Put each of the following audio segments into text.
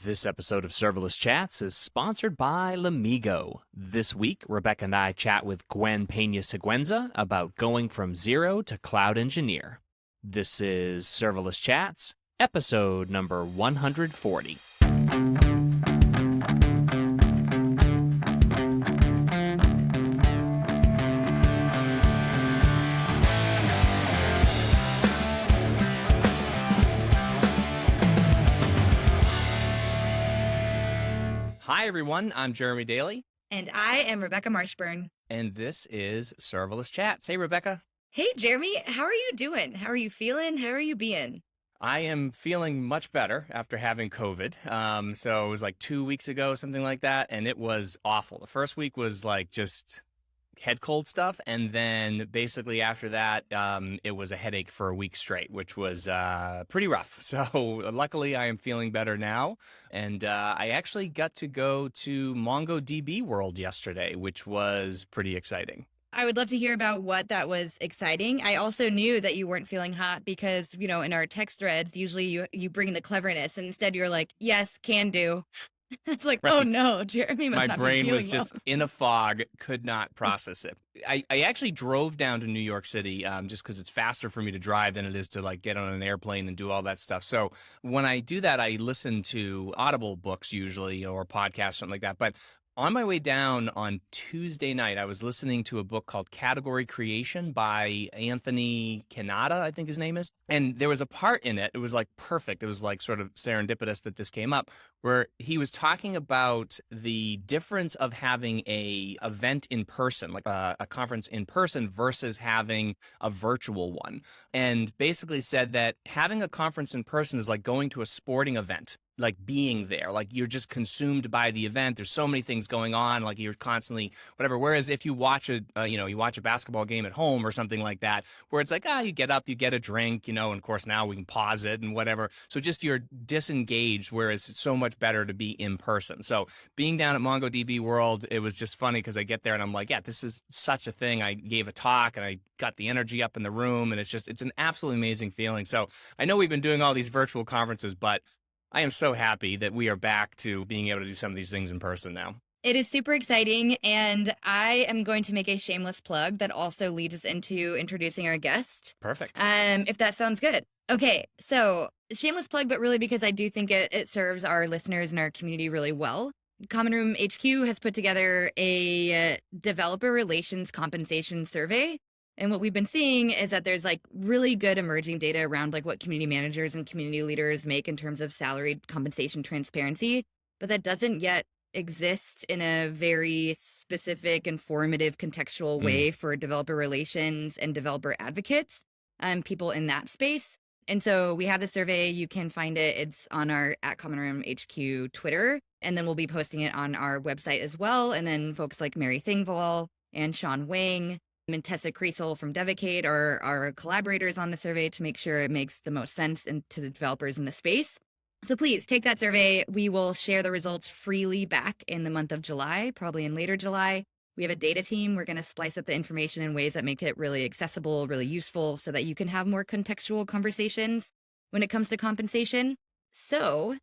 This episode of Serverless Chats is sponsored by Lamigo. This week, Rebecca and I chat with Gwyn Pena-Siguenza about going from zero to cloud engineer. This is Serverless Chats, episode number 140. Hi, everyone. I'm Jeremy Daly. And I am Rebecca Marshburn. And this is Serverless Chats. Hey, Rebecca. Hey, Jeremy. How are you doing? How are you feeling? How are you being? I am feeling much better after having COVID. So it was like 2 weeks ago, something like that. And it was awful. The first week was like just head cold stuff. And then basically after that, it was a headache for a week straight, which was pretty rough. So luckily I am feeling better now. And I actually got to go to MongoDB World yesterday, which was pretty exciting. I would love to hear about what that was exciting. I also knew that you weren't feeling hot because, you know, in our text threads, usually you bring the cleverness and instead you're like, yes, can do. It's like, right. Oh no, Jeremy must not be feeling My brain was well. just in a fog, could not process it. I actually drove down to New York City just because it's faster for me to drive than it is to like get on an airplane and do all that stuff. So when I do that, I listen to Audible books usually or podcasts, something like that. But on my way down on Tuesday night, I was listening to a book called Category Creation by Anthony Kanata, I think his name is. And there was a part in it, it was like perfect. It was like sort of serendipitous that this came up, where he was talking about the difference of having a event in person, like a conference in person versus having a virtual one. And basically said that having a conference in person is like going to a sporting event. Like being there, like you're just consumed by the event. There's so many things going on, like you're constantly whatever. Whereas if you watch you watch a basketball game at home or something like that, where it's like, you get up, you get a drink, and of course now we can pause it and whatever. So just you're disengaged, whereas it's so much better to be in person. So being down at MongoDB World, it was just funny because I get there and I'm like, yeah, this is such a thing. I gave a talk and I got the energy up in the room, and it's an absolutely amazing feeling. So I know we've been doing all these virtual conferences, but I am so happy that we are back to being able to do some of these things in person now. It is super exciting, and I am going to make a shameless plug that also leads us into introducing our guest. Perfect. If that sounds good. Okay, so shameless plug, but really because I do think it serves our listeners and our community really well. Common Room HQ has put together a developer relations compensation survey. And what we've been seeing is that there's like really good emerging data around like what community managers and community leaders make in terms of salaried compensation transparency, but that doesn't yet exist in a very specific, informative, contextual way for developer relations and developer advocates, people in that space. And so we have the survey. You can find it. It's on our @CommonRoomHQ Twitter, and then we'll be posting it on our website as well. And then folks like Mary Thingvall and Sean Wang and Tessa Creasel from Devocate are our collaborators on the survey to make sure it makes the most sense to the developers in the space. So please take that survey. We will share the results freely back in the month of July, probably in later July. We have a data team. We're going to splice up the information in ways that make it really accessible, really useful, so that you can have more contextual conversations when it comes to compensation. So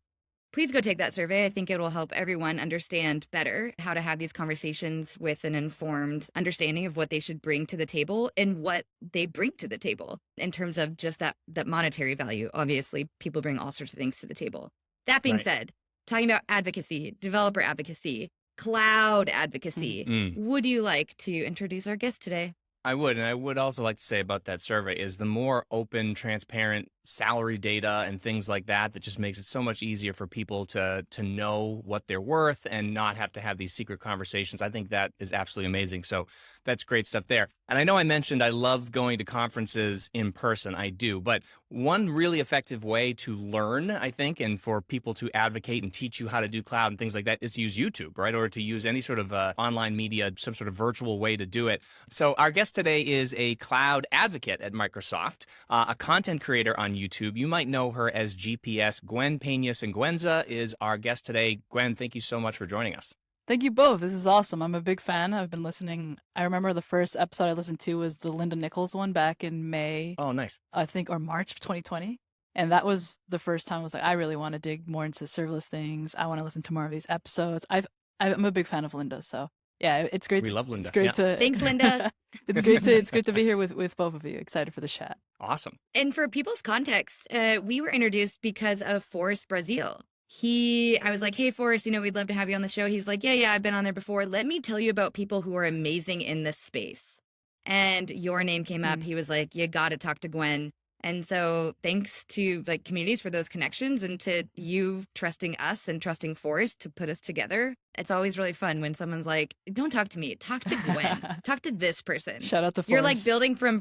please go take that survey. I think it will help everyone understand better how to have these conversations with an informed understanding of what they should bring to the table and what they bring to the table in terms of just that monetary value. Obviously, people bring all sorts of things to the table. That being said, talking about advocacy, developer advocacy, cloud advocacy, would you like to introduce our guest today? I would. And I would also like to say about that survey is the more open, transparent salary data and things like that just makes it so much easier for people to know what they're worth and not have to have these secret conversations. I think that is absolutely amazing. So that's great stuff there. And I know I mentioned I love going to conferences in person. I do. But one really effective way to learn, I think, and for people to advocate and teach you how to do cloud and things like that is to use YouTube, right? Or to use any sort of online media, some sort of virtual way to do it. So our guest today is a cloud advocate at Microsoft, a content creator on YouTube. You might know her as GPS. Gwyn Pena-Siguenza is our guest today. Gwyn, thank you so much for joining us. Thank you both. This is awesome. I'm a big fan. I've been listening. I remember the first episode I listened to was the Linda Nichols one back in May. Oh, nice. I think, or March of 2020. And that was the first time I was like, I really want to dig more into serverless things. I want to listen to more of these episodes. I'm a big fan of Linda, so yeah, it's great. We love It's Linda. great Yeah. to Thanks, Linda. it's great to be here with both of you. Excited for the chat. Awesome. And for people's context, we were introduced because of Forrest Brazil. I was like, hey, Forrest, we'd love to have you on the show. He's like, yeah, I've been on there before. Let me tell you about people who are amazing in this space. And your name came up. He was like, you got to talk to Gwyn. And so thanks to like communities for those connections and to you trusting us and trusting Forrest to put us together. It's always really fun when someone's like, don't talk to me, talk to Gwyn, talk to this person. Shout out to Forrest. You're like building from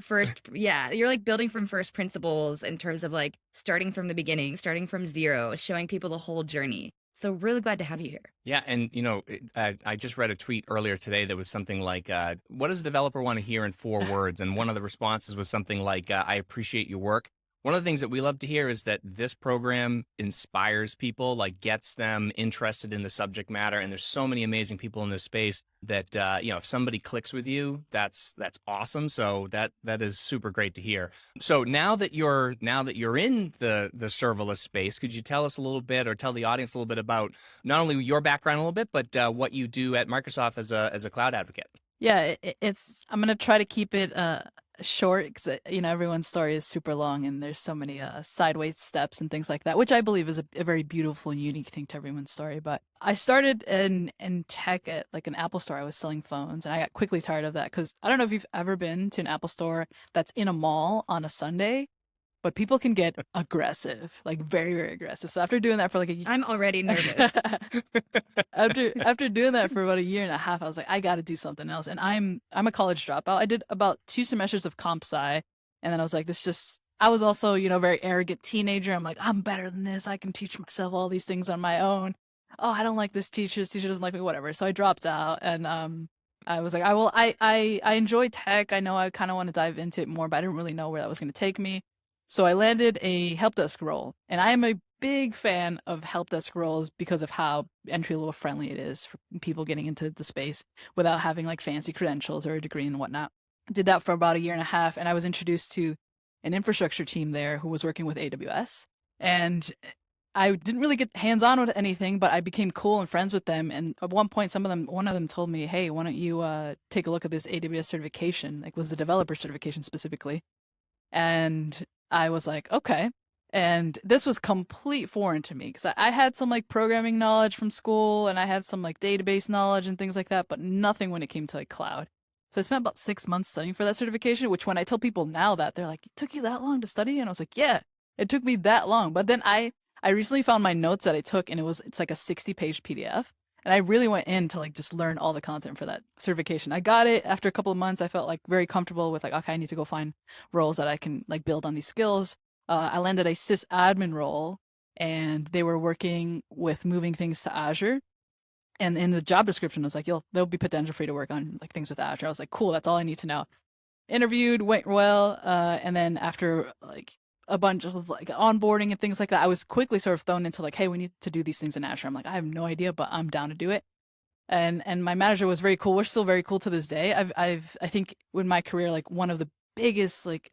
first principles in terms of like starting from the beginning, starting from zero, showing people the whole journey. So really glad to have you here. Yeah, and I just read a tweet earlier today that was something like, "What does a developer want to hear in 4 words?" And one of the responses was something like, "I appreciate your work." One of the things that we love to hear is that this program inspires people, like gets them interested in the subject matter. And there's so many amazing people in this space that if somebody clicks with you, that's awesome. So that is super great to hear. So now that you're in the serverless space, could you tell us a little bit, or tell the audience a little bit about not only your background a little bit, but what you do at Microsoft as a cloud advocate? Yeah, I'm gonna try to keep it short because everyone's story is super long and there's so many sideways steps and things like that, which I believe is a very beautiful and unique thing to everyone's story. But I started in tech at like an Apple store. I was selling phones, and I got quickly tired of that because I don't know if you've ever been to an Apple store that's in a mall on a Sunday. But people can get aggressive, like very, very aggressive. So after doing that for like I'm already nervous. after doing that for about a year and a half, I was like, I got to do something else. And I'm a college dropout. I did about 2 semesters of comp sci, and then I was like, I was also very arrogant teenager. I'm like, I'm better than this. I can teach myself all these things on my own. Oh, I don't like this teacher. This teacher doesn't like me. Whatever. So I dropped out, and I was like, I enjoy tech. I know I kind of want to dive into it more, but I didn't really know where that was going to take me. So I landed a help desk role, and I am a big fan of help desk roles because of how entry-level friendly it is for people getting into the space without having like fancy credentials or a degree and whatnot. Did that for about a year and a half, and I was introduced to an infrastructure team there who was working with AWS. And I didn't really get hands-on with anything, but I became cool and friends with them. And at one point, one of them told me, hey, why don't you take a look at this AWS certification? Like, was the developer certification specifically. And I was like, okay. And this was complete foreign to me because I had some like programming knowledge from school, and I had some like database knowledge and things like that, but nothing when it came to like cloud. So I spent about 6 months studying for that certification, which when I tell people now that, they're like, it took you that long to study? And I was like, yeah, it took me that long. But then I recently found my notes that I took, and it's like a 60-page PDF. And I really went in to like just learn all the content for that certification. I got it after a couple of months. I felt like very comfortable with like, okay, I need to go find roles that I can like build on these skills. I landed a sysadmin role, and they were working with moving things to Azure. And in the job description, it was like, there'll be potential for you to work on like things with Azure. I was like, cool, that's all I need to know. Interviewed, went well. And then after like a bunch of like onboarding and things like that, I was quickly sort of thrown into like, hey, we need to do these things in Azure. I'm like, I have no idea, but I'm down to do it. And my manager was very cool. We're still very cool to this day. I think in my career, like one of the biggest like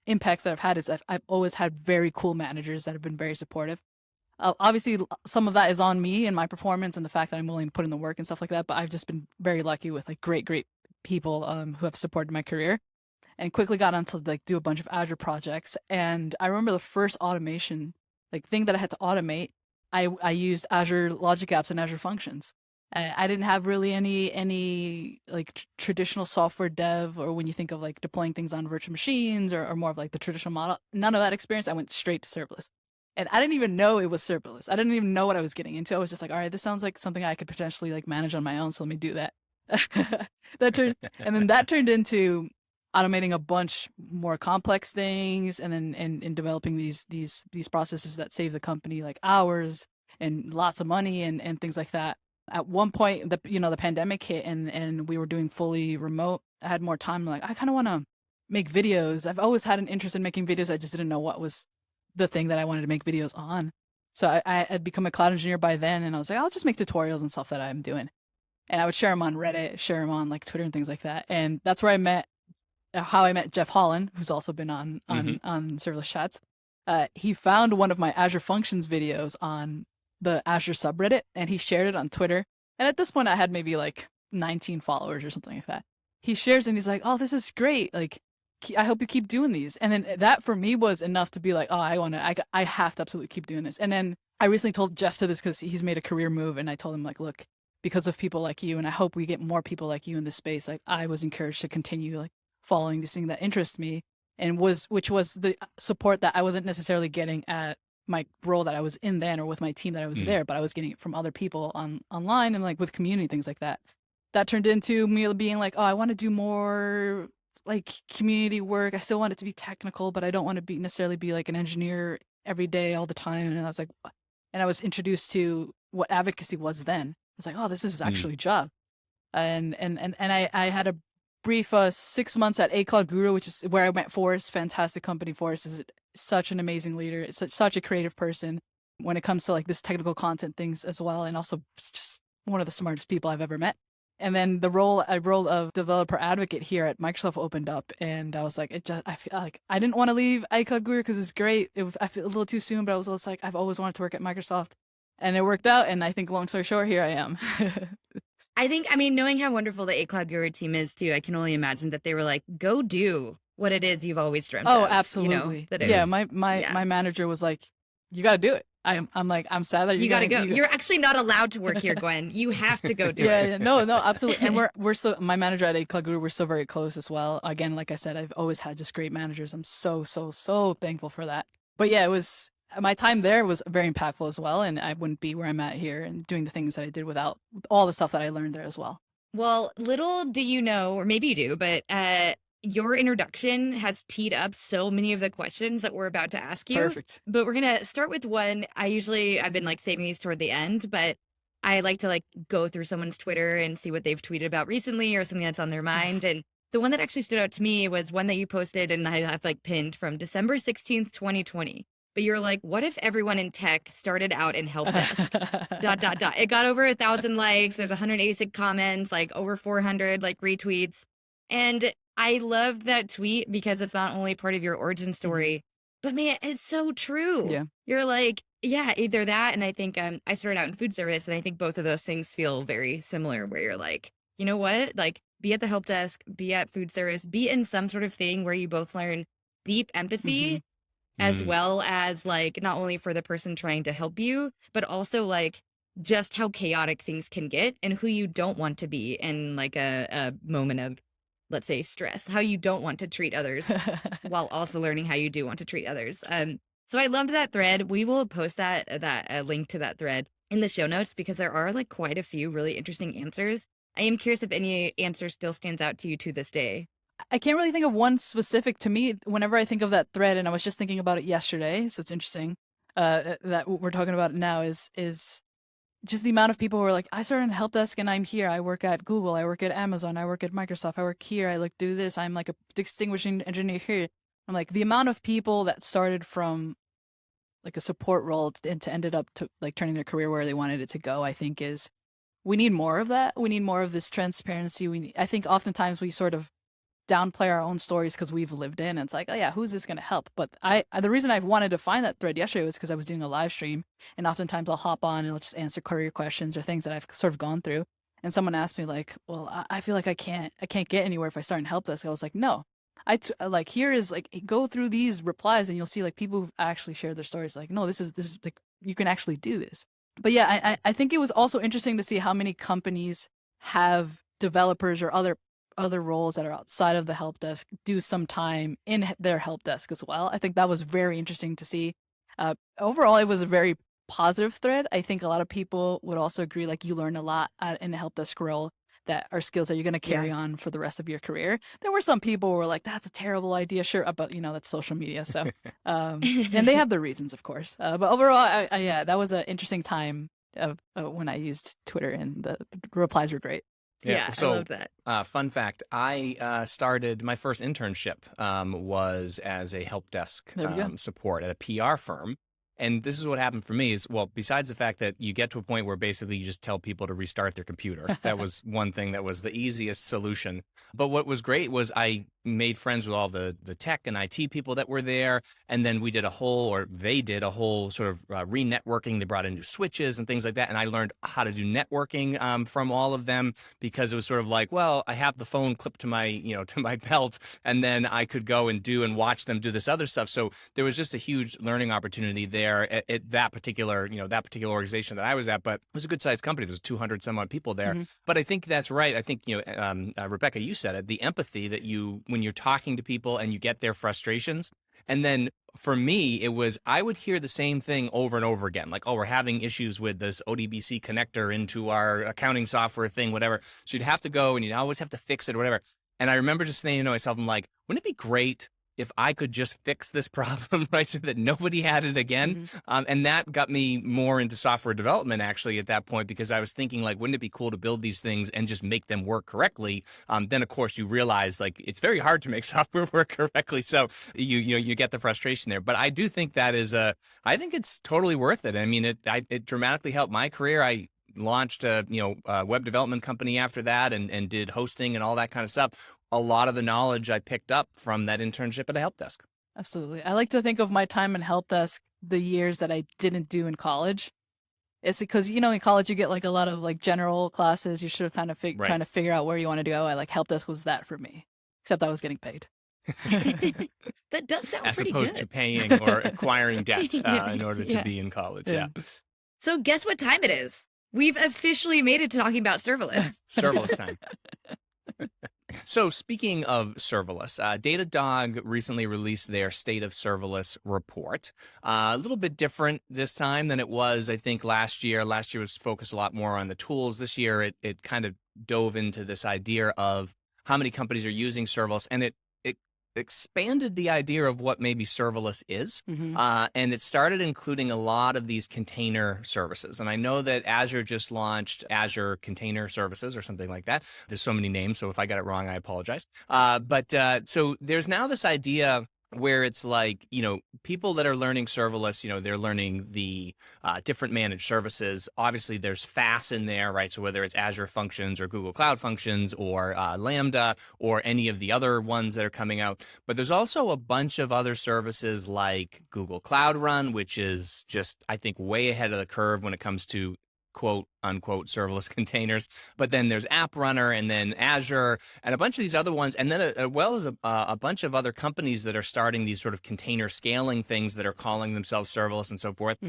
impacts that I've had is I've always had very cool managers that have been very supportive. Obviously, some of that is on me and my performance and the fact that I'm willing to put in the work and stuff like that. But I've just been very lucky with like great people who have supported my career, and quickly got on to like do a bunch of Azure projects. And I remember the first automation like thing that I had to automate. I used Azure Logic Apps and Azure Functions. I didn't have really any like traditional software dev, or when you think of like deploying things on virtual machines or more of like the traditional model, none of that experience. I went straight to serverless. And I didn't even know it was serverless. I didn't even know what I was getting into. I was just like, all right, this sounds like something I could potentially like manage on my own. So let me do that. And then that turned into automating a bunch more complex things, and then in developing these processes that save the company like hours and lots of money and things like that. At one point, the pandemic hit, and we were doing fully remote. I had more time. I'm like, I kind of want to make videos. I've always had an interest in making videos. I just didn't know what was the thing that I wanted to make videos on. So I had become a cloud engineer by then, and I was like, I'll just make tutorials and stuff that I'm doing. And I would share them on Reddit, share them on like Twitter and things like that. And that's where I met Jeff Holland, who's also been on Serverless Chats. he found one of my Azure Functions videos on the Azure subreddit, and he shared it on Twitter. And at this point, I had maybe like 19 followers or something like that. He shares and he's like, "Oh, this is great. Like, I hope you keep doing these." And then that for me was enough to be like, "Oh, I have to absolutely keep doing this." And then I recently told Jeff to this because he's made a career move, and I told him like, "Look, because of people like you, and I hope we get more people like you in this space, like I was encouraged to continue like following this thing that interests me, and which was the support that I wasn't necessarily getting at my role that I was in then or with my team that I was there, but I was getting it from other people online and like with community, things like that." That turned into me being like, "Oh, I want to do more like community work. I still want it to be technical, but I don't want to necessarily be like an engineer every day all the time." And I was like, and I was introduced to what advocacy was then. I was like, "Oh, this is actually a job." And I had a brief 6 months at A Cloud Guru, which is where I met Forrest. Fantastic company. Forrest is such an amazing leader. It's such a creative person when it comes to like this technical content things as well, and also just one of the smartest people I've ever met. And then the role of developer advocate here at Microsoft opened up, and I was like, I feel like I didn't want to leave iCloud Guru because it was great. I feel a little too soon, but I was also like, I've always wanted to work at Microsoft, and it worked out. And I think, long story short, here I am. I mean, knowing how wonderful the A Cloud Guru team is too, I can only imagine that they were like, "Go do what it is you've always dreamt of." Oh, absolutely. Yeah, my manager was like, "You got to do it." I'm like, I'm sad that you got to go. You're actually not allowed to work here, Gwen. You have to go do it. Yeah, no, absolutely. And we're still, my manager at A Cloud Guru, we're still very close as well. Again, like I said, I've always had just great managers. I'm so thankful for that. But yeah, my time there was very impactful as well, and I wouldn't be where I'm at here and doing the things that I did without all the stuff that I learned there as well. Well, little do you know, or maybe you do, but your introduction has teed up so many of the questions that we're about to ask you. Perfect. But we're going to start with one. I've been like saving these toward the end, but I like to like go through someone's Twitter and see what they've tweeted about recently or something that's on their mind. And the one that actually stood out to me was one that you posted, and I have like pinned, from December 16th, 2020. But you're like, "What if everyone in tech started out in help desk? ... It got over 1,000 likes. There's 186 comments, like over 400 like retweets. And I loved that tweet because it's not only part of your origin story, but man, it's so true. Yeah. You're like, yeah, either that. And I think I started out in food service, and I think both of those things feel very similar, where you're like, you know what? Like, be at the help desk, be at food service, be in some sort of thing where you both learn deep empathy, as well as like not only for the person trying to help you, but also like just how chaotic things can get and who you don't want to be in like a moment of, let's say, stress, how you don't want to treat others while also learning how you do want to treat others. So I loved that thread. We will post that link to that thread in the show notes, because there are like quite a few really interesting answers. I am curious if any answer still stands out to you to this day. I can't really think of one specific to me. Whenever I think of that thread, and I was just thinking about it yesterday, so it's interesting that what we're talking about now is just the amount of people who are like, "I started in help desk and I'm here. I work at Google. I work at Amazon. I work at Microsoft. I work here. I like do this. I'm like a distinguishing engineer here." I'm like, the amount of people that started from like a support role and to ended up to like turning their career where they wanted it to go, I think we need more of that. We need more of this transparency. I think oftentimes we sort of downplay our own stories because we've lived in. It's like, oh yeah, who's this going to help? But the reason I wanted to find that thread yesterday was because I was doing a live stream, and oftentimes I'll hop on and I'll just answer career questions or things that I've sort of gone through. And someone asked me like, "Well, I feel like I can't get anywhere if I start in help desk." I was like, no, like, here is like, go through these replies and you'll see like people who've actually shared their stories. Like, no, this is like, you can actually do this. But yeah, I think it was also interesting to see how many companies have developers or other roles that are outside of the help desk do some time in their help desk as well. I think that was very interesting to see. Overall, it was a very positive thread. I think a lot of people would also agree, like, you learn a lot in a help desk role that are skills that you're going to carry on for the rest of your career. There were some people who were like, "That's a terrible idea." Sure, but that's social media. So, and they have their reasons, of course. But overall, yeah, that was an interesting time of when I used Twitter, and the replies were great. Yeah, so, I love that. Fun fact, I started, my first internship was as a help desk support at a PR firm. And this is what happened for me is, well, besides the fact that you get to a point where basically you just tell people to restart their computer. That was one thing that was the easiest solution. But what was great was I made friends with all the tech and IT people that were there. And then they did a whole sort of re-networking. They brought in new switches and things like that. And I learned how to do networking from all of them, because it was sort of like, well, I have the phone clipped to my, to my belt, and then I could go and watch them do this other stuff. So there was just a huge learning opportunity there at that particular organization that I was at. But it was a good sized company. There's 200 some odd people there. But I think that's right. I think, Rebecca, you said it, the empathy that when you're talking to people and you get their frustrations. And then for me, I would hear the same thing over and over again. Like, oh, we're having issues with this ODBC connector into our accounting software thing, whatever. So you'd have to go and you'd always have to fix it or whatever. And I remember just thinking to myself, I'm like, wouldn't it be great if I could just fix this problem, right, so that nobody had it again? And that got me more into software development, actually, at that point, because I was thinking, like, wouldn't it be cool to build these things and just make them work correctly? Then, of course, you realize, like, it's very hard to make software work correctly. So you get the frustration there. But I do think that I think it's totally worth it. I mean, it dramatically helped my career. I launched a web development company after that and did hosting and all that kind of stuff. A lot of the knowledge I picked up from that internship at a help desk. Absolutely. I like to think of my time in help desk, the years that I didn't do in college. It's because, in college you get like a lot of like general classes. You should have kind of trying to figure out where you want to go. I like help desk was that for me, except I was getting paid. That does sound as pretty opposed good. to paying or acquiring debt in order to be in college. Yeah. So guess what time it is? We've officially made it to talking about serverless. Serverless time. So speaking of serverless, Datadog recently released their State of Serverless report. A little bit different this time than it was, I think, last year. Last year was focused a lot more on the tools. This year, it kind of dove into this idea of how many companies are using serverless, and it expanded the idea of what maybe serverless is. And it started including a lot of these container services. And I know that Azure just launched Azure Container Services or something like that. There's so many names, so if I got it wrong, I apologize. So there's now this idea where it's like, people that are learning serverless, they're learning the different managed services. Obviously, there's FaaS in there, right? So whether it's Azure Functions or Google Cloud Functions or Lambda or any of the other ones that are coming out. But there's also a bunch of other services like Google Cloud Run, which is just, I think, way ahead of the curve when it comes to quote unquote serverless containers. But then there's App Runner and then Azure and a bunch of these other ones. And then as well as a bunch of other companies that are starting these sort of container scaling things that are calling themselves serverless and so forth.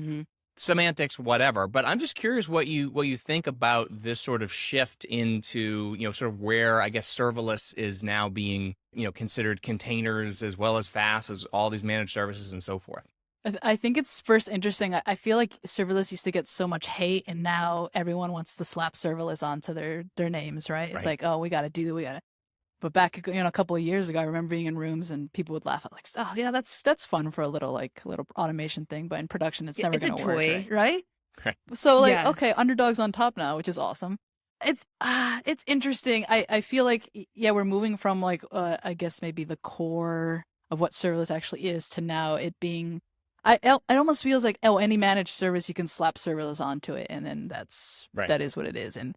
Semantics, whatever. But I'm just curious what you think about this sort of shift into, sort of where I guess serverless is now being, considered containers as well as FaaS, as all these managed services and so forth. I think it's first interesting. I feel like serverless used to get so much hate, and now everyone wants to slap serverless onto their names, right? It's like, oh, we got to. But back, a couple of years ago, I remember being in rooms and people would laugh at like, oh yeah, that's fun for a little automation thing, but in production, it's never going to work, right? So okay, Underdog's on top now, which is awesome. It's interesting. I feel like we're moving from like I guess maybe the core of what serverless actually is to now it being. It almost feels like, any managed service, you can slap serverless onto it, and then that is what it is. And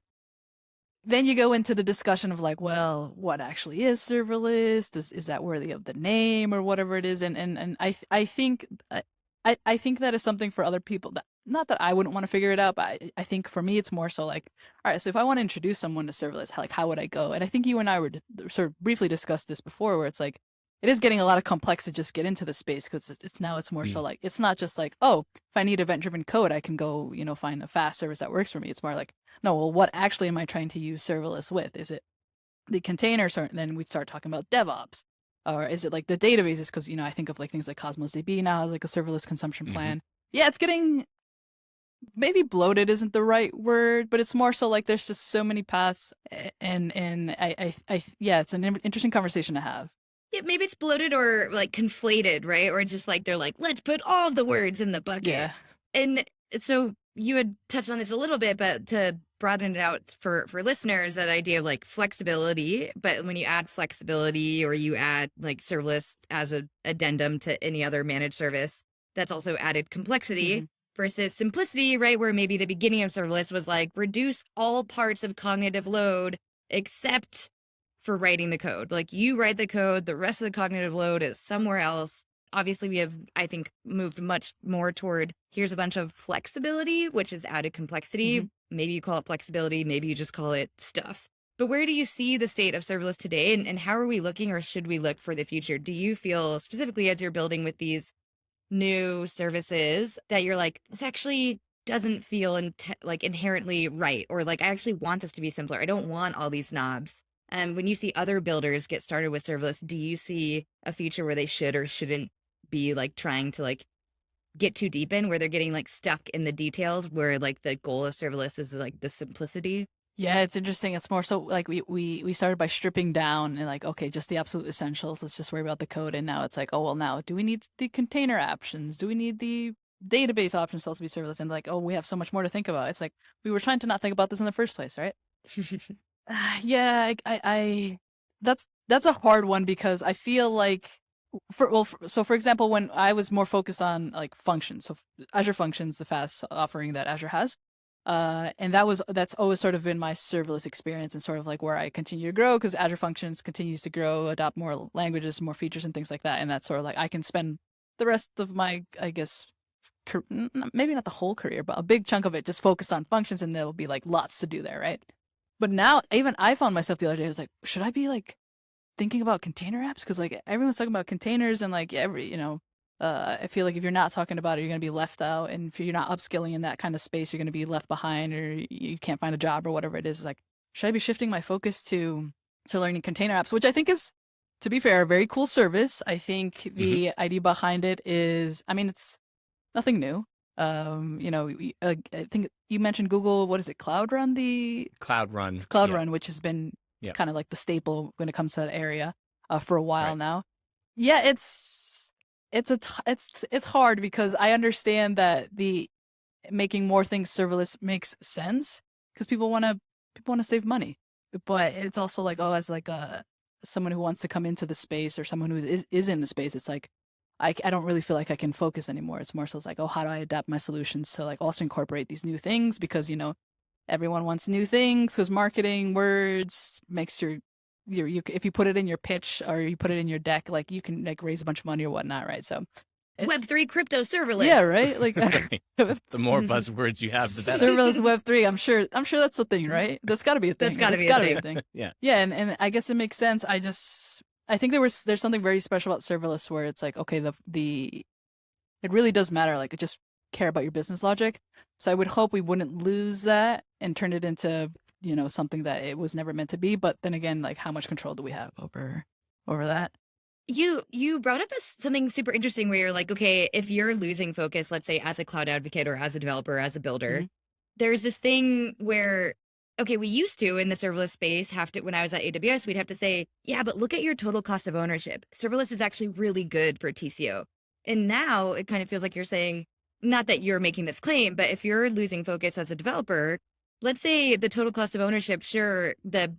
then you go into the discussion of like, well, what actually is serverless? Is that worthy of the name or whatever it is? And I think that is something for other people. That not that I wouldn't want to figure it out, but I think for me it's more so like, all right, so if I want to introduce someone to serverless, how would I go? And I think you and I were sort of briefly discussed this before, where it's like, it is getting a lot of complex to just get into the space, because it's more so like, it's not just like, oh, if I need event-driven code, I can go, find a fast service that works for me. It's more like, no, well, what actually am I trying to use serverless with? Is it the containers, or then we start talking about DevOps, or is it like the databases? Because I think of like things like Cosmos DB now has like a serverless consumption plan. Yeah, it's getting, maybe bloated isn't the right word, but it's more so like there's just so many paths, and it's an interesting conversation to have. Yeah, maybe it's bloated or like conflated, right? Or just like they're like, let's put all of the words in the bucket. Yeah. And so you had touched on this a little bit, but to broaden it out for listeners, that idea of like flexibility. But when you add flexibility or you add like serverless as an addendum to any other managed service, that's also added complexity versus simplicity, right? Where maybe the beginning of serverless was like reduce all parts of cognitive load except for writing the code. Like you write the code, the rest of the cognitive load is somewhere else. Obviously, we have, I think, moved much more toward here's a bunch of flexibility, which is added complexity. Maybe you call it flexibility, maybe you just call it stuff. But where do you see the state of serverless today, and how are we looking, or should we look for the future? Do you feel specifically as you're building with these new services that you're like, this actually doesn't feel like inherently right, or like I actually want this to be simpler. I don't want all these knobs. And when you see other builders get started with serverless, do you see a future where they should or shouldn't be like trying to like get too deep in, where they're getting like stuck in the details, where like the goal of serverless is like the simplicity? Yeah, it's interesting. It's more so like we started by stripping down and like, okay, just the absolute essentials. Let's just worry about the code. And now it's like, oh, well, now do we need the container options? Do we need the database options to also be serverless? And like, oh, we have so much more to think about. It's like, we were trying to not think about this in the first place, right? Yeah, that's a hard one, because I feel like, so for example, when I was more focused on like functions, so Azure Functions, the fast offering that Azure has, and that's always sort of been my serverless experience, and sort of like where I continue to grow, because Azure Functions continues to grow, adopt more languages, more features, and things like that. And that's sort of like I can spend the rest of my, I guess, maybe not the whole career, but a big chunk of it just focused on functions, and there'll be like lots to do there, right? But now, even I found myself the other day, I was like, should I be like thinking about container apps? Because like everyone's talking about containers, and like I feel like if you're not talking about it, you're going to be left out. And if you're not upskilling in that kind of space, you're going to be left behind, or you can't find a job or whatever it is. It's like, should I be shifting my focus to learning container apps, which I think is, to be fair, a very cool service. I think the idea behind it is, I mean, it's nothing new. I think you mentioned Google, what is it, Cloud Run? Cloud Run. Cloud Run, which has been Yeah. kind of like the staple when it comes to that area for a while Right. now. Yeah, it's hard, because I understand that the making more things serverless makes sense, because people want to save money, but it's also like, oh, as like someone who wants to come into the space, or someone who is in the space, it's like I don't really feel like I can focus anymore. It's more so it's like, oh, how do I adapt my solutions to like also incorporate these new things? Because everyone wants new things, because marketing words makes you if you put it in your pitch or you put it in your deck, like you can like raise a bunch of money or whatnot, right? So Web3 crypto serverless. Yeah, right. Like Right. The more buzzwords you have, the better. serverless Web3. I'm sure that's the thing, right? That's got to be a thing. That's gotta be a thing. Yeah. Yeah, and I guess it makes sense. I think there's something very special about serverless, where it's like, okay, it really does matter. Like, just care about your business logic. So I would hope we wouldn't lose that and turn it into something that it was never meant to be. But then again, like, how much control do we have over that? You brought up something super interesting, where you're like, okay, if you're losing focus, let's say as a cloud advocate or as a developer, as a builder, there's this thing where, okay, we used to in the serverless space when I was at AWS, we'd have to say, yeah, but look at your total cost of ownership. Serverless is actually really good for TCO. And now it kind of feels like you're saying, not that you're making this claim, but if you're losing focus as a developer, let's say the total cost of ownership, sure,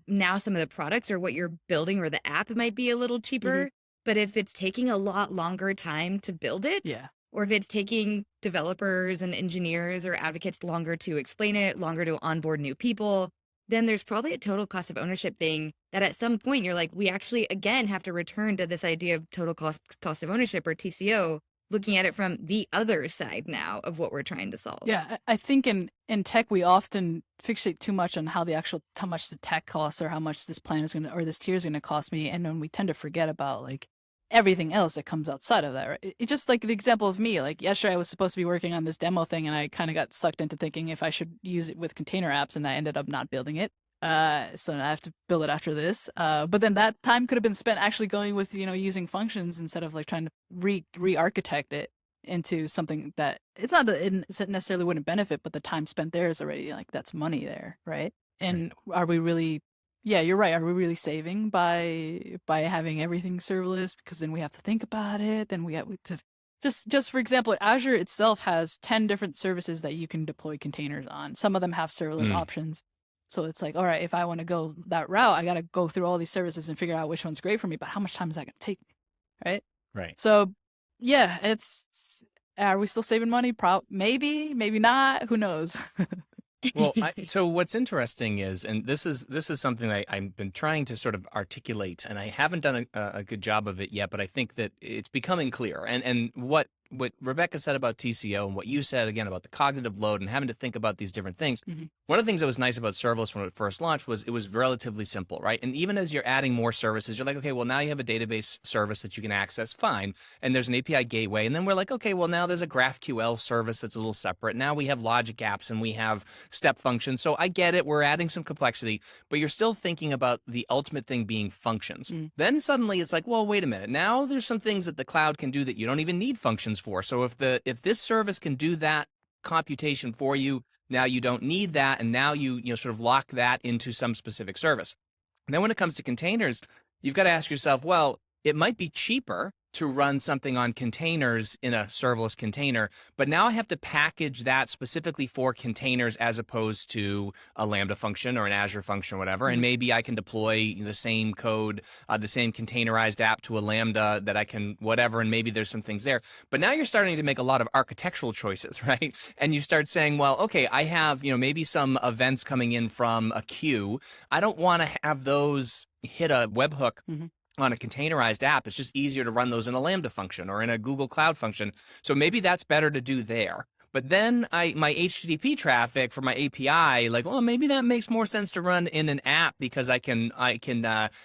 now some of the products or what you're building or the app might be a little cheaper, but if it's taking a lot longer time to build it, or if it's taking developers and engineers or advocates longer to explain it, longer to onboard new people, then there's probably a total cost of ownership thing that at some point you're like, we actually, again, have to return to this idea of total cost of ownership, or TCO, looking at it from the other side now of what we're trying to solve. Yeah, I think in tech, we often fixate too much on how much the tech costs, or how much this plan is or this tier is going to cost me. And then we tend to forget about like everything else that comes outside of that, right? It's just like the example of me, like yesterday I was supposed to be working on this demo thing, and I kind of got sucked into thinking if I should use it with container apps, and I ended up not building it. So I have to build it after this. But then that time could have been spent actually going with, using functions instead of like trying to re-architect it into something that it's not that it necessarily wouldn't benefit, but the time spent there is already like, that's money there, right? And are we really, yeah, you're right. Are we really saving by having everything serverless? Because then we have to think about it. Then we just for example, Azure itself has 10 different services that you can deploy containers on. Some of them have serverless options. So it's like, all right, if I want to go that route, I got to go through all these services and figure out which one's great for me. But how much time is that going to take me? Right. So yeah, are we still saving money? Maybe, maybe not. Who knows? Well, so what's interesting is, and this is something I've been trying to sort of articulate, and I haven't done a good job of it yet, but I think that it's becoming clear. And what Rebecca said about TCO and what you said again about the cognitive load and having to think about these different things. Mhm. One of the things that was nice about serverless when it first launched was it was relatively simple, right? And even as you're adding more services, you're like, okay, well now you have a database service that you can access, fine. And there's an API gateway. And then we're like, okay, well now there's a GraphQL service that's a little separate. Now we have logic apps and we have step functions. So I get it. We're adding some complexity, but you're still thinking about the ultimate thing being functions. Then suddenly it's like, well, wait a minute. Now there's some things that the cloud can do that you don't even need functions for. So if this service can do that computation for you, now you don't need that, and now you sort of lock that into some specific service. And then when it comes to containers, you've got to ask yourself, well, it might be cheaper to run something on containers in a serverless container, but now I have to package that specifically for containers as opposed to a Lambda function or an Azure function or whatever. And maybe I can deploy the same code, the same containerized app to a Lambda that I can whatever, and maybe there's some things there. But now you're starting to make a lot of architectural choices, right? And you start saying, well, okay, I have maybe some events coming in from a queue. I don't want to have those hit a webhook on a containerized app. It's just easier to run those in a Lambda function or in a Google Cloud function. So maybe that's better to do there. But then my HTTP traffic for my API, like, well, maybe that makes more sense to run in an app because I can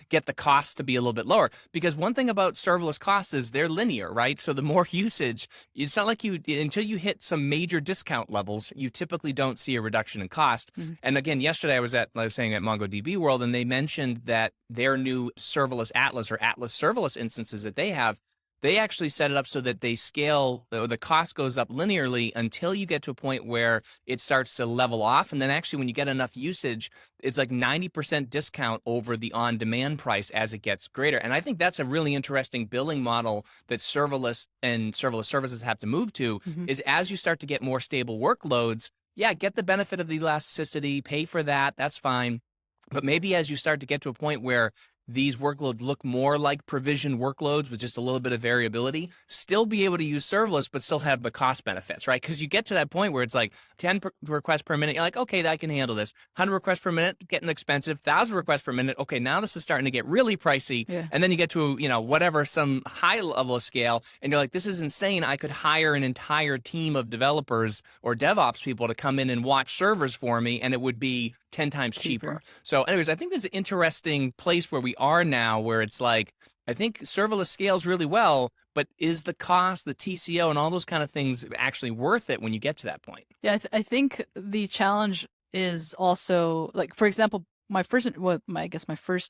get the cost to be a little bit lower. Because one thing about serverless costs is they're linear, right? So the more usage, it's not like until you hit some major discount levels, you typically don't see a reduction in cost. And again, yesterday I was saying at MongoDB World, and they mentioned that their new serverless Atlas or Atlas serverless instances that they have, they actually set it up so that they scale, or the cost goes up linearly until you get to a point where it starts to level off. And then actually when you get enough usage, it's like 90% discount over the on-demand price as it gets greater. And I think that's a really interesting billing model that serverless and serverless services have to move to, is as you start to get more stable workloads, yeah, get the benefit of the elasticity, pay for that, that's fine. But maybe as you start to get to a point where these workloads look more like provisioned workloads with just a little bit of variability, still be able to use serverless, but still have the cost benefits, right? Because you get to that point where it's like 10 requests per minute. You're like, okay, I can handle this. 100 requests per minute, getting expensive. 1,000 requests per minute. Okay, now this is starting to get really pricey. Yeah. And then you get to, whatever, some high level of scale. And you're like, this is insane. I could hire an entire team of developers or DevOps people to come in and watch servers for me, and it would be 10 times cheaper. So anyways, I think that's an interesting place where we are now, where it's like, I think serverless scales really well, but is the cost, the TCO, and all those kind of things actually worth it when you get to that point? Yeah, I think the challenge is also, like, for example, my first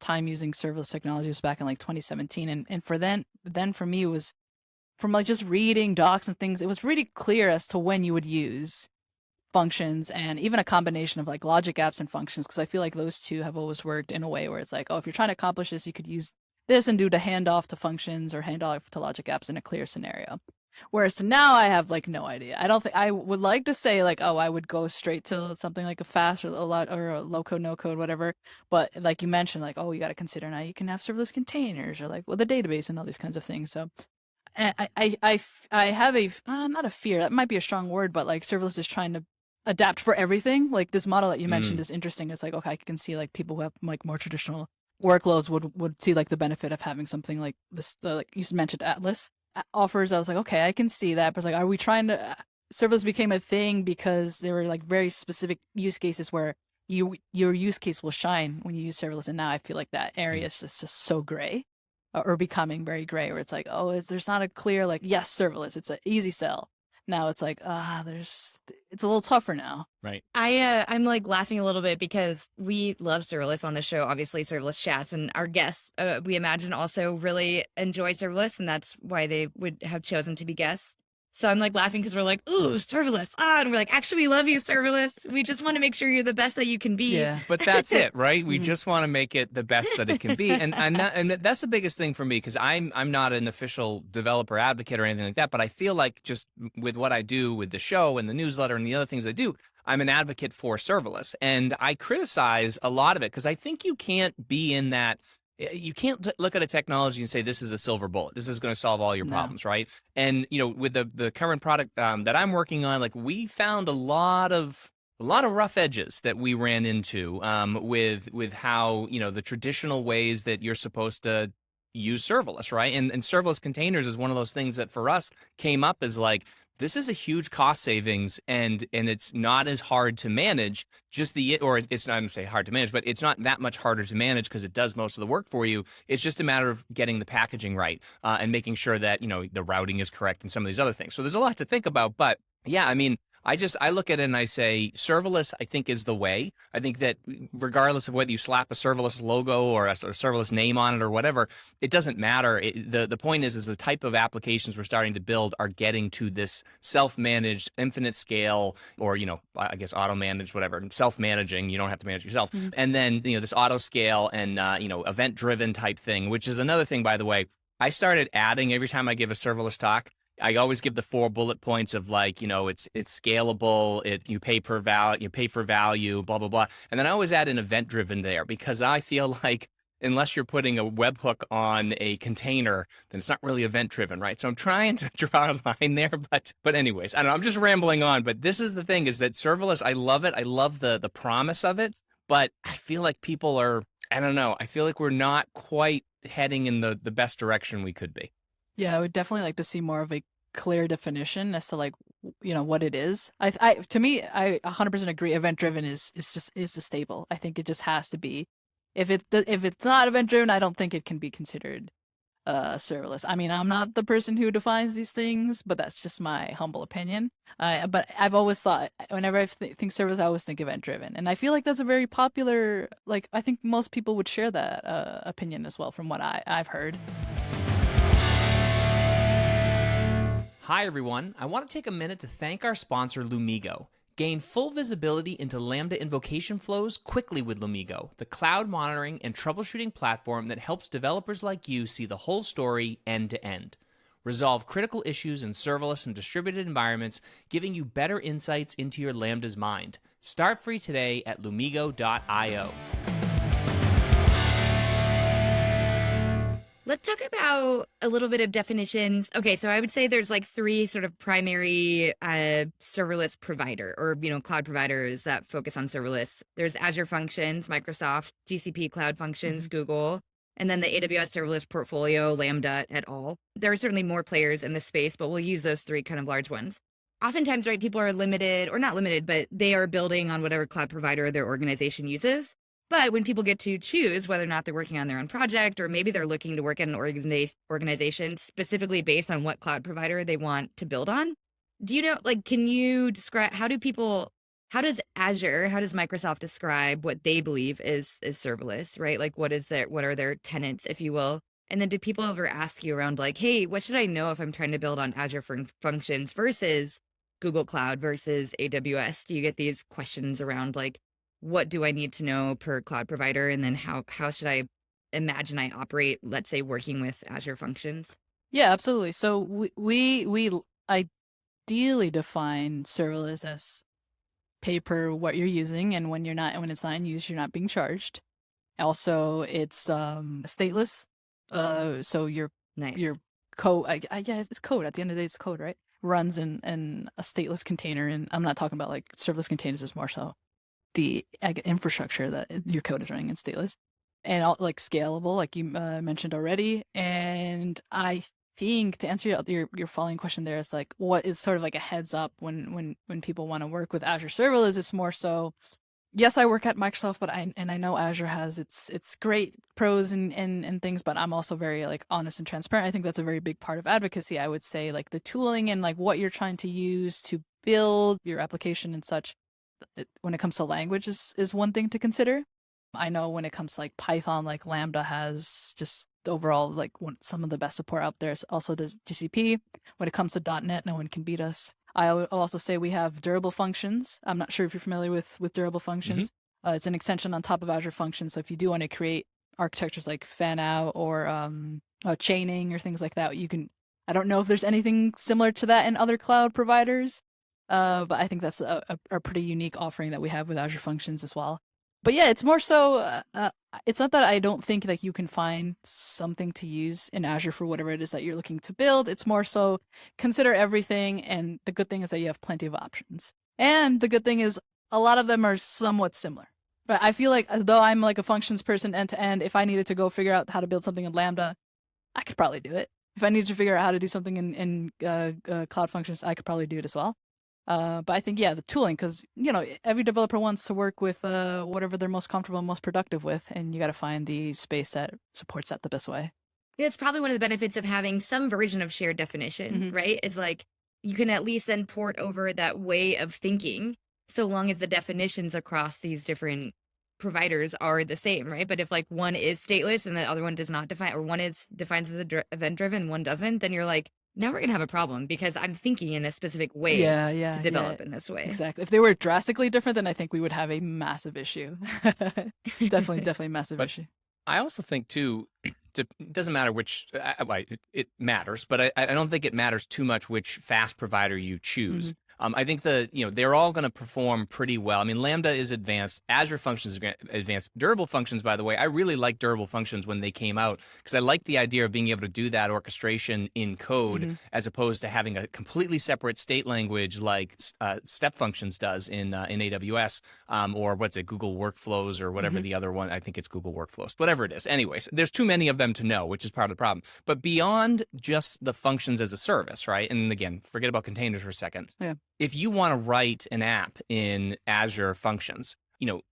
time using serverless technology was back in like 2017, and for then for me it was from like just reading docs and things, it was really clear as to when you would use functions and even a combination of like logic apps and functions, because I feel like those two have always worked in a way where it's like, oh, if you're trying to accomplish this, you could use this and do the handoff to functions or handoff to logic apps in a clear scenario. Whereas to now, I have like no idea. I don't think I would like to say like, oh, I would go straight to something like a fast or a low code, no code, whatever. But like you mentioned, like, oh, you got to consider now you can have serverless containers or like the database and all these kinds of things. So I have a not a fear, that might be a strong word, but like serverless is trying to adapt for everything. Like this model that you mentioned is interesting. It's like, okay, I can see like people who have like more traditional workloads would see like the benefit of having something like this, like you mentioned Atlas offers. I was like, okay, I can see that. But it's like, are we trying to, serverless became a thing because there were like very specific use cases where your use case will shine when you use serverless. And now I feel like that area is just so gray or becoming very gray, where it's like, oh, there's not a clear, like, yes, serverless, it's an easy sell. Now it's like, it's a little tougher now. Right. I'm like laughing a little bit because we love serverless on the show, obviously Serverless Chats, and our guests, we imagine, also really enjoy serverless, and that's why they would have chosen to be guests. So I'm like laughing because we're like, ooh, serverless. And we're like, actually, we love you, serverless. We just want to make sure you're the best that you can be. Yeah. But that's it, right? We just want to make it the best that it can be. And that's the biggest thing for me, because I'm not an official developer advocate or anything like that. But I feel like just with what I do with the show and the newsletter and the other things I do, I'm an advocate for serverless. And I criticize a lot of it because I think you can't be in that. You can't look at a technology and say, this is a silver bullet. This is going to solve all your problems, right? And, with the current product that I'm working on, like, we found a lot of a lot of rough edges that we ran into with how, the traditional ways that you're supposed to use serverless, right? And serverless containers is one of those things that for us came up as like, this is a huge cost savings, and it's not as hard to manage. Or it's not going to say hard to manage, but it's not that much harder to manage because it does most of the work for you. It's just a matter of getting the packaging right and making sure that the routing is correct and some of these other things. So there's a lot to think about, but yeah, I mean, I look at it and I say serverless, I think, is the way. I think that regardless of whether you slap a serverless logo or a serverless name on it or whatever, it doesn't matter. The point is the type of applications we're starting to build are getting to this self-managed, infinite scale, or, I guess auto-managed, whatever, self-managing. You don't have to manage yourself. Mhm. And then, this auto scale and, event-driven type thing, which is another thing, by the way. I started adding every time I give a serverless talk. I always give the 4 bullet points of like, it's scalable, you pay for value, blah, blah, blah. And then I always add an event driven there because I feel like unless you're putting a webhook on a container, then it's not really event driven, right? So I'm trying to draw a line there, but anyways, I don't know, I'm just rambling on, but this is the thing is that serverless, I love it. I love the promise of it, but I feel like people are, I don't know, I feel like we're not quite heading in the best direction we could be. Yeah, I would definitely like to see more of a clear definition as to like what it is. To me, I 100% agree. Event driven is the stable. I think it just has to be. If it's not event driven, I don't think it can be considered serverless. I mean, I'm not the person who defines these things, but that's just my humble opinion. But I've always thought whenever I think serverless, I always think event driven, and I feel like that's a very popular. Like I think most people would share that opinion as well, from what I've heard. Hi, everyone. I want to take a minute to thank our sponsor, Lumigo. Gain full visibility into Lambda invocation flows quickly with Lumigo, the cloud monitoring and troubleshooting platform that helps developers like you see the whole story end to end. Resolve critical issues in serverless and distributed environments, giving you better insights into your Lambda's mind. Start free today at lumigo.io. Let's talk about a little bit of definitions. Okay, so I would say there's like 3 sort of primary serverless provider or, cloud providers that focus on serverless. There's Azure Functions, Microsoft, GCP Cloud Functions, Google, and then the AWS serverless portfolio, Lambda et al. There are certainly more players in this space, but we'll use those 3 kind of large ones. Oftentimes, right, people are limited, or not limited, but they are building on whatever cloud provider their organization uses. But when people get to choose whether or not they're working on their own project, or maybe they're looking to work at an organization specifically based on what cloud provider they want to build on, do you know, like, can you describe, how does Microsoft describe what they believe is serverless, right? Like, what are their tenets, if you will? And then do people ever ask you around like, hey, what should I know if I'm trying to build on Azure Functions versus Google Cloud versus AWS? Do you get these questions around like, what do I need to know per cloud provider? And then how should I imagine I operate, let's say, working with Azure Functions? Yeah, absolutely. So we ideally define serverless as pay per what you're using, and when it's not in use, you're not being charged. Also, it's stateless. So your code, yeah, it's code. At the end of the day, it's code, right? Runs in a stateless container, and I'm not talking about like serverless containers. Is more so the infrastructure that your code is running in stateless, and all, like scalable, like you mentioned already. And I think to answer your following question, there is like what is sort of like a heads up when people want to work with Azure serverless. It's more so, yes, I work at Microsoft, but I know Azure has its great pros and things, but I'm also very like honest and transparent. I think that's a very big part of advocacy. I would say like the tooling and like what you're trying to use to build your application and such. When it comes to language is one thing to consider. I know when it comes to like Python, like Lambda has just overall like some of the best support out there. Also does GCP. When it comes to .NET, no one can beat us. I'll also say we have durable functions. I'm not sure if you're familiar with durable functions. It's an extension on top of Azure Functions. So if you do want to create architectures like fan out or chaining or things like that, you can. I don't know if there's anything similar to that in other cloud providers. But I think that's a pretty unique offering that we have with Azure Functions as well. But yeah, it's more so, it's not that I don't think that you can find something to use in Azure for whatever it is that you're looking to build. It's more so consider everything, and the good thing is that you have plenty of options. And the good thing is a lot of them are somewhat similar. But I feel like though I'm like a functions person end to end, if I needed to go figure out how to build something in Lambda, I could probably do it. If I needed to figure out how to do something in Cloud Functions, I could probably do it as well. But I think, yeah, the tooling, because, every developer wants to work with whatever they're most comfortable and most productive with, and you got to find the space that supports that the best way. It's probably one of the benefits of having some version of shared definition, right? Is like you can at least then port over that way of thinking so long as the definitions across these different providers are the same, right? But if like one is stateless and the other one does not define, or one is defines as event driven, one doesn't, then you're like, now we're gonna have a problem because I'm thinking in a specific way to develop in this way. Exactly. If they were drastically different, then I think we would have a massive issue. definitely massive issue. I also think too, it doesn't matter which, it matters, but I don't think it matters too much which fast provider you choose. I think they're all going to perform pretty well. I mean, Lambda is advanced. Azure Functions is advanced. Durable Functions, by the way, I really liked Durable Functions when they came out because I like the idea of being able to do that orchestration in code as opposed to having a completely separate state language like Step Functions does in AWS or what's it, Google Workflows or whatever the other one. I think it's Google Workflows, whatever it is. Anyways, there's too many of them to know, which is part of the problem. But beyond just the functions as a service, right? And again, forget about containers for a second. Yeah. If you want to write an app in Azure Functions,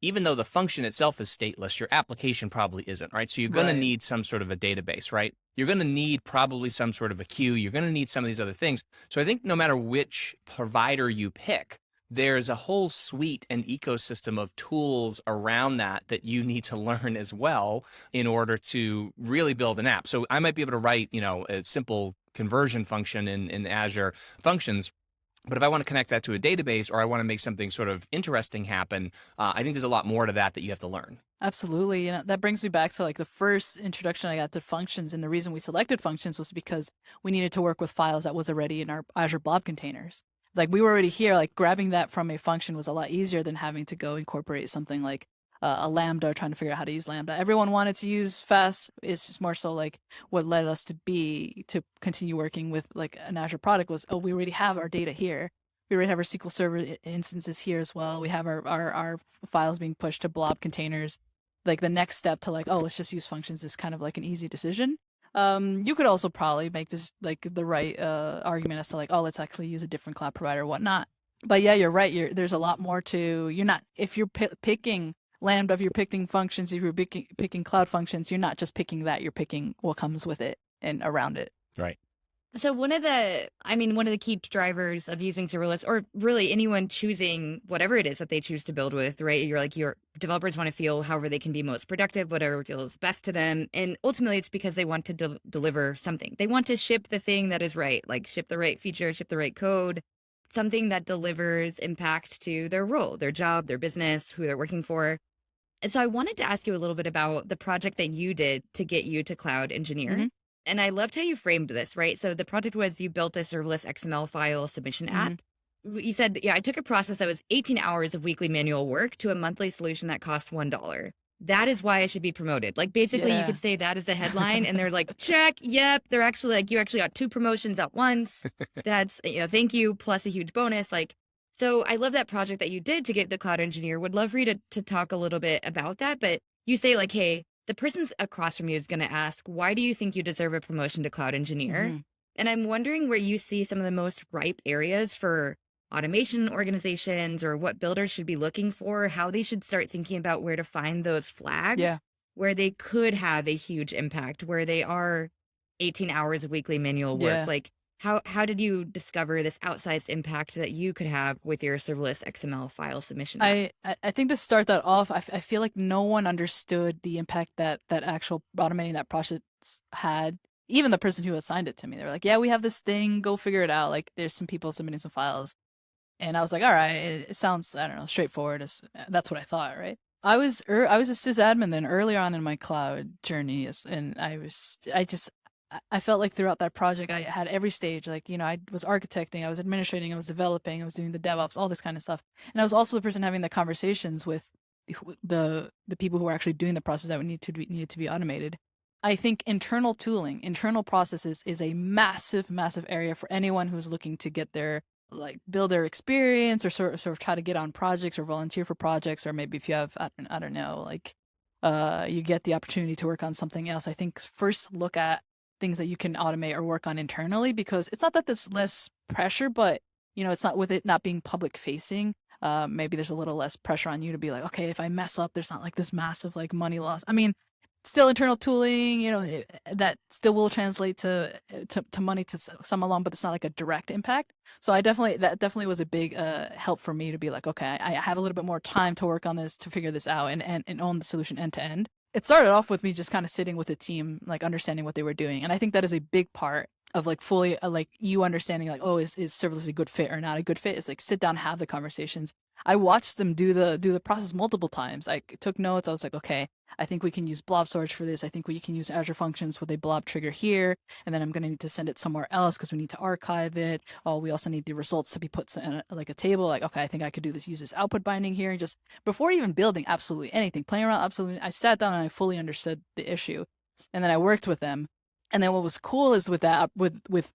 even though the function itself is stateless, your application probably isn't, right? So you're going to need some sort of a database, right? You're going to need probably some sort of a queue. You're going to need some of these other things. So I think no matter which provider you pick, there's a whole suite and ecosystem of tools around that you need to learn as well in order to really build an app. So I might be able to write, a simple conversion function in Azure Functions. But if I want to connect that to a database or I want to make something sort of interesting happen, I think there's a lot more to that you have to learn. Absolutely. That brings me back to like the first introduction I got to functions. And the reason we selected functions was because we needed to work with files that was already in our Azure Blob containers. Like we were already here, like grabbing that from a function was a lot easier than having to go incorporate something like a Lambda or trying to figure out how to use Lambda. Everyone wanted to use fast. It's just more so like what led us to continue working with like an Azure product was, we already have our data here. We already have our SQL Server instances here as well. We have our files being pushed to blob containers. Like the next step to like, let's just use functions is kind of like an easy decision. You could also probably make this like the right argument as to like, let's actually use a different cloud provider or whatnot. But yeah, you're right. There's a lot more to, if you're picking Lambda, if you're picking functions, if you're picking cloud functions, you're not just picking that, you're picking what comes with it and around it. Right. So one of the key drivers of using serverless, or really anyone choosing whatever it is that they choose to build with, right? Your developers want to feel however they can be most productive, whatever feels best to them. And ultimately it's because they want to deliver something. They want to ship the thing that is right, like ship the right feature, ship the right code, something that delivers impact to their role, their job, their business, who they're working for. And so I wanted to ask you a little bit about the project that you did to get you to cloud engineer. And I loved how you framed this, right? So the project was you built a serverless XML file submission app. You said, I took a process that was 18 hours of weekly manual work to a monthly solution that cost $1. That is why I should be promoted. Like basically you could say that as a headline and they're like, check, yep. They're actually like, you actually got 2 promotions at once. That's, thank you, plus a huge bonus. Like, so I love that project that you did to get to cloud engineer. Would love for you to talk a little bit about that. But you say like, hey, the person across from you is going to ask, why do you think you deserve a promotion to cloud engineer? And I'm wondering where you see some of the most ripe areas for automation organizations or what builders should be looking for, how they should start thinking about where to find those flags where they could have a huge impact, where they are 18 hours of weekly manual work. Like how did you discover this outsized impact that you could have with your serverless XML file submission? I think to start that off, I feel like no one understood the impact that actual automating that process had. Even the person who assigned it to me, they were like, yeah, we have this thing, go figure it out. Like there's some people submitting some files. And I was like, all right, it sounds, I don't know, straightforward. That's what I thought, right? I was a sysadmin then earlier on in my cloud journey. And I felt like throughout that project, I had every stage, like, I was architecting, I was administrating, I was developing, I was doing the DevOps, all this kind of stuff. And I was also the person having the conversations with the people who were actually doing the process that needed to be automated. I think internal tooling, internal processes is a massive, massive area for anyone who's looking to get their like build their experience or sort of try to get on projects or volunteer for projects, or maybe if you have, I don't know, like you get the opportunity to work on something else, I think first look at things that you can automate or work on internally, because it's not that there's less pressure, but it's not, with it not being public facing, maybe there's a little less pressure on you to be like, okay, if I mess up, there's not like this massive like money loss. I mean, still internal tooling, that still will translate to money to some along, but it's not like a direct impact. So that definitely was a big help for me to be like, okay, I have a little bit more time to work on this, to figure this out and own the solution end to end. It started off with me just kind of sitting with the team, like understanding what they were doing. And I think that is a big part of like fully like you understanding like, oh, is serverless a good fit or not a good fit? Is like sit down, have the conversations. I watched them do the process multiple times. I took notes. I was like, okay, I think we can use blob storage for this. I think we can use Azure functions with a blob trigger here. And then I'm going to need to send it somewhere else because we need to archive it. Oh, we also need the results to be put in like a table. Like, okay, I think I could do this, use this output binding here. And just before even building absolutely anything, playing around absolutely, I sat down and I fully understood the issue. And then I worked with them. And then what was cool is with that, with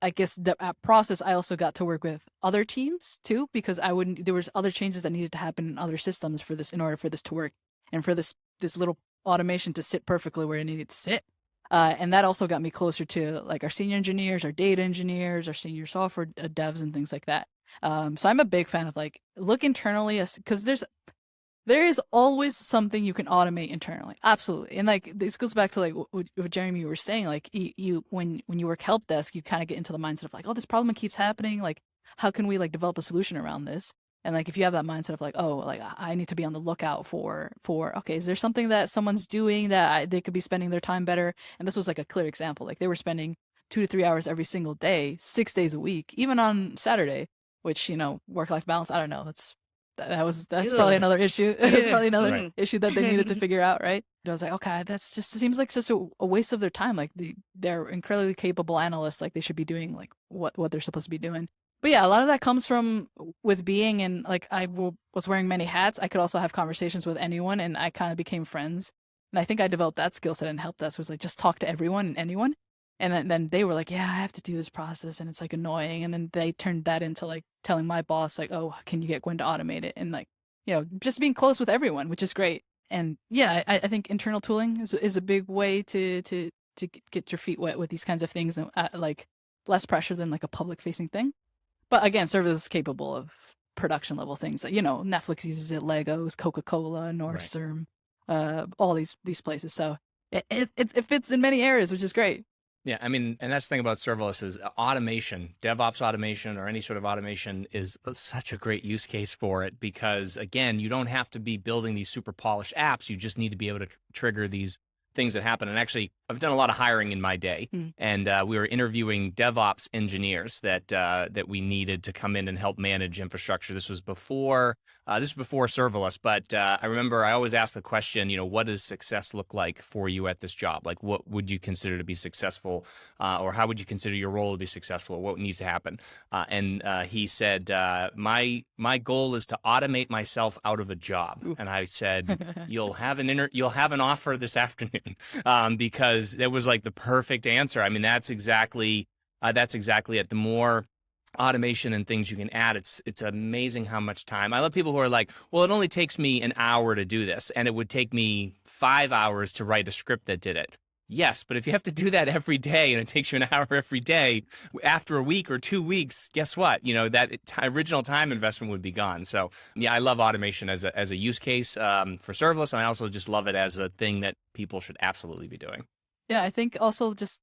I guess the process, I also got to work with other teams too, because there was other changes that needed to happen in other systems for this, in order for this to work, and for this little automation to sit perfectly where it needed to sit. And that also got me closer to like our senior engineers, our data engineers, our senior software devs, and things like that. So I'm a big fan of like look internally, because there is always something you can automate internally. Absolutely. And like this goes back to like what Jeremy, you were saying, like you when you work help desk, you kind of get into the mindset of like, oh, this problem keeps happening. Like, how can we like develop a solution around this? And like if you have that mindset of like, oh, like I need to be on the lookout for okay, is there something that someone's doing that they could be spending their time better? And this was like a clear example. Like they were spending 2 to 3 hours every single day, 6 days a week, even on Saturday, which, work-life balance, I don't know, that's probably another issue. That's probably another issue that they needed to figure out, right? I was like, okay, that's just seems like just a waste of their time. Like they're incredibly capable analysts. Like they should be doing like what they're supposed to be doing. But yeah, a lot of that comes from with being in like was wearing many hats. I could also have conversations with anyone, and I kind of became friends. And I think I developed that skill set in help desk, was like just talk to everyone and anyone. And then they were like, yeah, I have to do this process and it's like annoying. And then they turned that into like telling my boss, like, oh, can you get Gwyn to automate it? And like, just being close with everyone, which is great. And yeah, I think internal tooling is a big way to get your feet wet with these kinds of things, and like less pressure than like a public facing thing. But again, Serverless is capable of production level things. Netflix uses it, Legos, Coca-Cola, Nordstrom, all these places. So it fits in many areas, which is great. Yeah, I mean, and that's the thing about serverless is automation, DevOps automation, or any sort of automation is such a great use case for it, because again, you don't have to be building these super polished apps. You just need to be able to trigger these things that happen. And actually, I've done a lot of hiring in my day, and we were interviewing DevOps engineers that we needed to come in and help manage infrastructure. This was before serverless, but I remember I always ask the question, what does success look like for you at this job? Like, what would you consider to be successful, or how would you consider your role to be successful? What needs to happen? And he said, my goal is to automate myself out of a job. Ooh. And I said, you'll have an offer this afternoon, because that was like the perfect answer. I mean, that's exactly it. The more automation and things you can add, it's amazing how much time. I love people who are like, well, it only takes me an hour to do this, and it would take me 5 hours to write a script that did it. Yes, but if you have to do that every day and it takes you an hour every day, after a week or 2 weeks, guess what? That original time investment would be gone. So yeah, I love automation as a use case for serverless, and I also just love it as a thing that people should absolutely be doing. Yeah, I think also just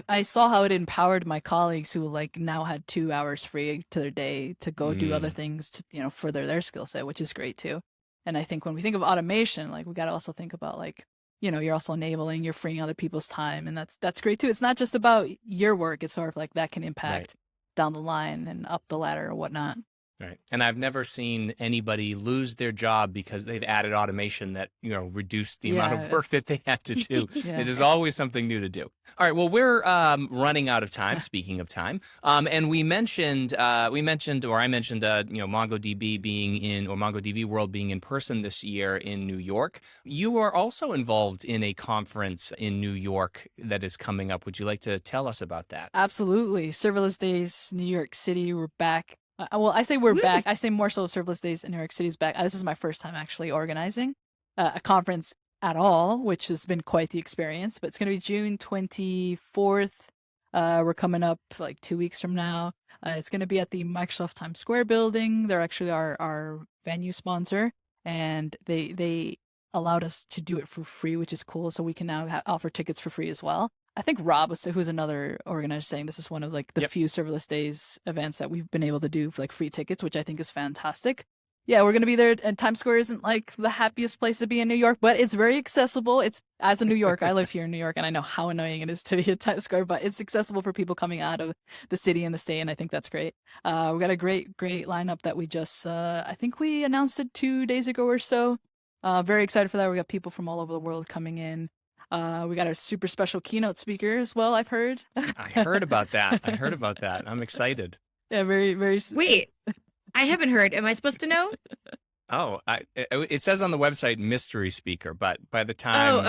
I saw how it empowered my colleagues who like now had 2 hours free to their day to go do other things to further their skill set, which is great too. And I think when we think of automation, like we got to also think about like, you're also enabling, you're freeing other people's time, and that's great too. It's not just about your work; it's sort of like that can impact down the line and up the ladder or whatnot. Right. And I've never seen anybody lose their job because they've added automation that, reduced the amount of Yeah. work that they had to do. Yeah. It is always something new to do. All right. Well, we're running out of time, speaking of time. And I mentioned, MongoDB MongoDB World being in person this year in New York. You are also involved in a conference in New York that is coming up. Would you like to tell us about that? Absolutely. Serverless Days New York City. We're back. Well, I say we're back. I say more so Serverless Days in New York City is back. This is my first time actually organizing a conference at all, which has been quite the experience. But it's going to be June 24th. We're coming up like 2 weeks from now. It's going to be at the Microsoft Times Square building. They're actually our venue sponsor, and they allowed us to do it for free, which is cool. So we can now offer tickets for free as well. I think Rob, who's another organizer, saying this is one of like the few Serverless Days events that we've been able to do for like free tickets, which I think is fantastic. Yeah, we're going to be there, and Times Square isn't like the happiest place to be in New York, but it's very accessible. It's, as a New Yorker, I live here in New York, and I know how annoying it is to be at Times Square, but it's accessible for people coming out of the city and the state, and I think that's great. We got a great lineup that we just, I think we announced it 2 days ago or so. Very excited for that. We got people from all over the world coming in. We got a super special keynote speaker as well, I've heard. I heard about that. I'm excited. Yeah, very, very. Wait, I haven't heard. Am I supposed to know? Oh, it says on the website mystery speaker, but by the time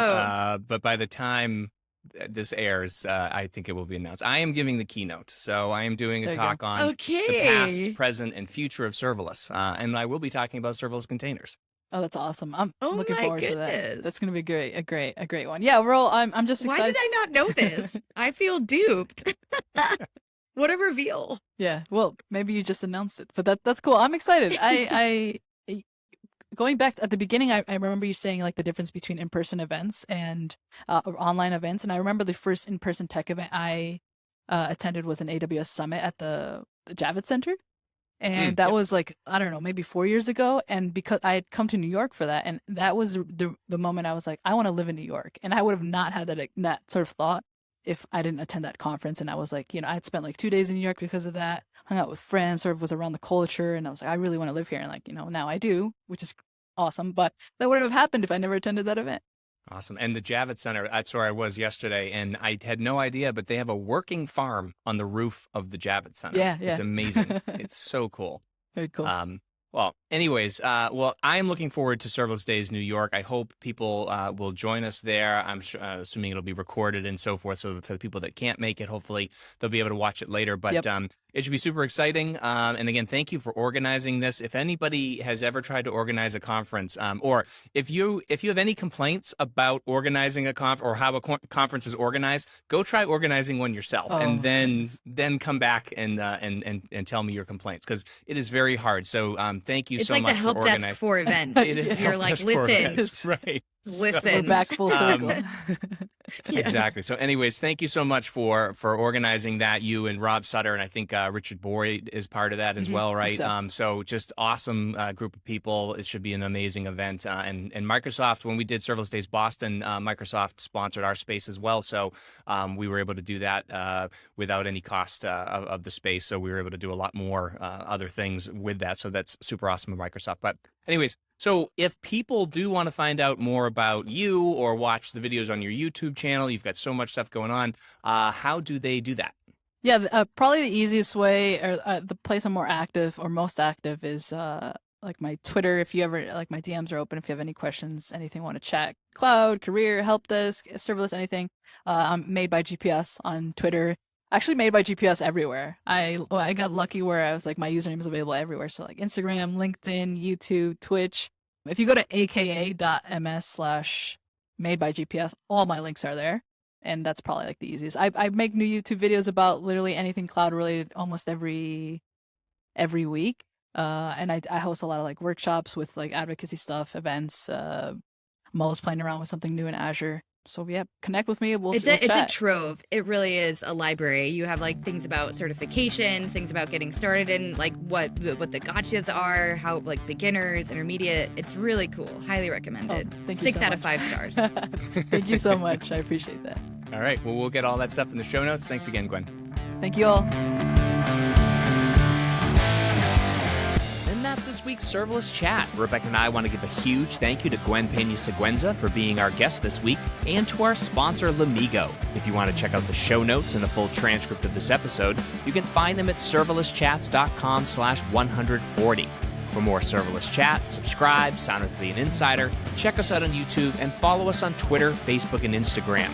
this airs, I think it will be announced. I am giving the keynote, so I am doing a talk on the past, present, and future of serverless, and I will be talking about serverless containers. Oh, that's awesome! I'm looking my forward to goodness. that. That's gonna be a great one. Yeah, I'm just excited. Why did I not know this? I feel duped. What a reveal! Yeah, well, maybe you just announced it, but that's cool. I'm excited. I going back at the beginning, I remember you saying like the difference between in-person events and or online events, and I remember the first in-person tech event I attended was an AWS summit at the Javits Center. And that was like, I don't know, maybe 4 years ago. And because I had come to New York for that, and that was the moment I was like, I want to live in New York. And I would have not had that sort of thought if I didn't attend that conference. And I was like, I had spent like 2 days in New York because of that, hung out with friends, sort of was around the culture. And I was like, I really want to live here. And like, now I do, which is awesome. But that wouldn't have happened if I never attended that event. Awesome. And the Javits Center, that's where I was yesterday, and I had no idea, but they have a working farm on the roof of the Javits Center. Yeah. It's amazing. It's so cool. Very cool. Well, anyways, I am looking forward to Serverless Days New York. I hope people will join us there. I'm assuming it'll be recorded and so forth. So for the people that can't make it, hopefully they'll be able to watch it later. But it should be super exciting. And again, thank you for organizing this. If anybody has ever tried to organize a conference, or if you have any complaints about organizing a or how a conference is organized, go try organizing one yourself, and then come back and tell me your complaints, because it is very hard. So thank you so much for organizing. It's like the help desk for events. It is. You're like, listen, right? listen. We're back full circle. Exactly. So anyways, thank you so much for organizing that, you and Rob Sutter, and I think Richard Boyd is part of that as well, right? So just awesome group of people. It should be an amazing event. And Microsoft, when we did Serverless Days Boston, Microsoft sponsored our space as well. So we were able to do that without any cost of the space. So we were able to do a lot more other things with that. So that's super awesome of Microsoft. But anyways, so if people do want to find out more about you or watch the videos on your YouTube channel, you've got so much stuff going on, how do they do that? Yeah, probably the easiest way, or the place I'm more active or most active, is like my Twitter. If you ever, like, my DMs are open if you have any questions, anything want to chat, cloud, career, help desk, serverless, anything. I'm made by GPS on Twitter. Actually made by GPS everywhere. I got lucky where I was like, my username is available everywhere. So like Instagram, LinkedIn, YouTube, Twitch. If you go to aka.ms/madebyGPS, all my links are there. And that's probably like the easiest. I make new YouTube videos about literally anything cloud related almost every week. And I host a lot of like workshops with like advocacy stuff, events. I'm always playing around with something new in Azure. So yeah, connect with me. We'll chat. It's a trove. It really is a library. You have like things about certifications, things about getting started, and like what the gotchas are, how like beginners, intermediate. It's really cool. Highly recommended. Thank you 6 out of 5 stars. Thank you so much. I appreciate that. All right. Well, we'll get all that stuff in the show notes. Thanks again, Gwyn. Thank you all. that's this week's Serverless Chat. Rebecca and I want to give a huge thank you to Gwyn Pena-Siguenza for being our guest this week, and to our sponsor, Lamigo. If you want to check out the show notes and the full transcript of this episode, you can find them at serverlesschats.com/140. For more Serverless Chat, subscribe, sign up to be an insider, check us out on YouTube, and follow us on Twitter, Facebook, and Instagram.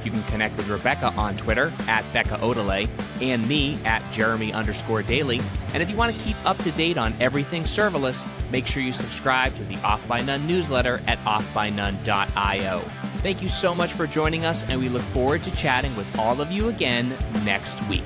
You can connect with Rebecca on Twitter at Becca Odelay and me at Jeremy_Daily. And if you want to keep up to date on everything serverless, make sure you subscribe to the Off by None newsletter at offbynone.io. Thank you so much for joining us, and we look forward to chatting with all of you again next week.